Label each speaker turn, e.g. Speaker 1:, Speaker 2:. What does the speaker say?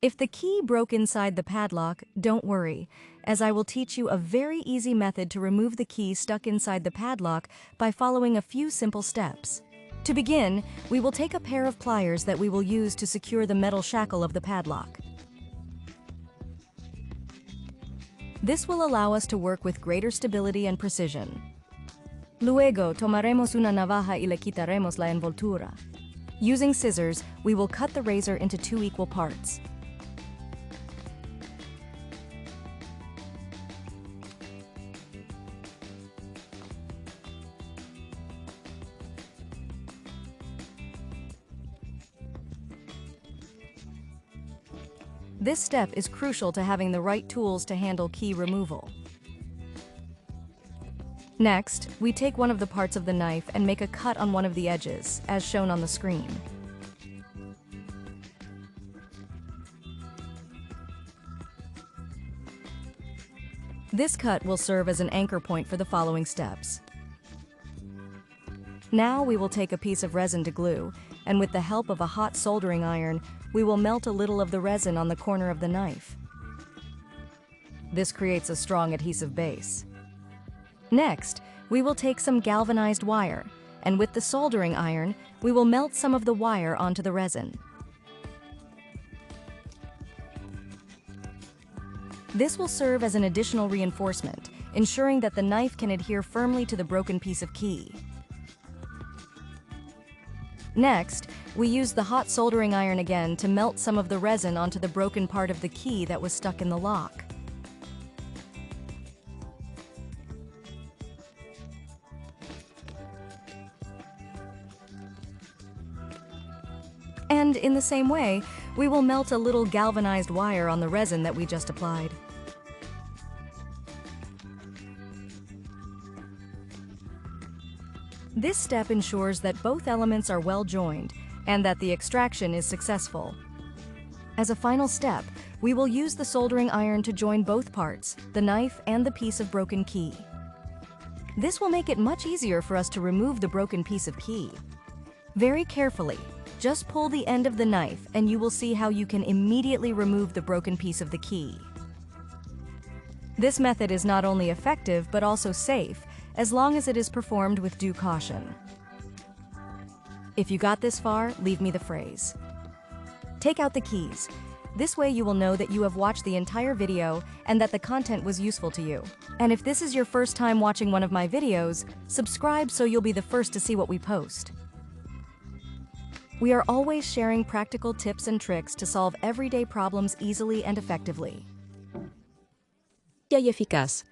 Speaker 1: If the key broke inside the padlock, don't worry, as I will teach you a very easy method to remove the key stuck inside the padlock by following a few simple steps. To begin, we will take a pair of pliers that we will use to secure the metal shackle of the padlock. This will allow us to work with greater stability and precision. Luego, tomaremos una navaja y le quitaremos la envoltura. Using scissors, we will cut the razor into 2 equal parts. This step is crucial to having the right tools to handle key removal. Next, we take one of the parts of the knife and make a cut on one of the edges, as shown on the screen. This cut will serve as an anchor point for the following steps. Now we will take a piece of resin to glue, and with the help of a hot soldering iron, we will melt a little of the resin on the corner of the knife. This creates a strong adhesive base. Next, we will take some galvanized wire, and with the soldering iron, we will melt some of the wire onto the resin. This will serve as an additional reinforcement, ensuring that the knife can adhere firmly to the broken piece of key. Next, we use the hot soldering iron again to melt some of the resin onto the broken part of the key that was stuck in the lock. And in the same way, we will melt a little galvanized wire on the resin that we just applied. This step ensures that both elements are well joined and that the extraction is successful. As a final step, we will use the soldering iron to join both parts, the knife and the piece of broken key. This will make it much easier for us to remove the broken piece of key. Very carefully, just pull the end of the knife and you will see how you can immediately remove the broken piece of the key. This method is not only effective but also safe, as long as it is performed with due caution. If you got this far, leave me the phrase. Take out the keys. This way you will know that you have watched the entire video and that the content was useful to you. And if this is your first time watching one of my videos, subscribe so you'll be the first to see what we post. We are always sharing practical tips and tricks to solve everyday problems easily and effectively.
Speaker 2: Y eficaz.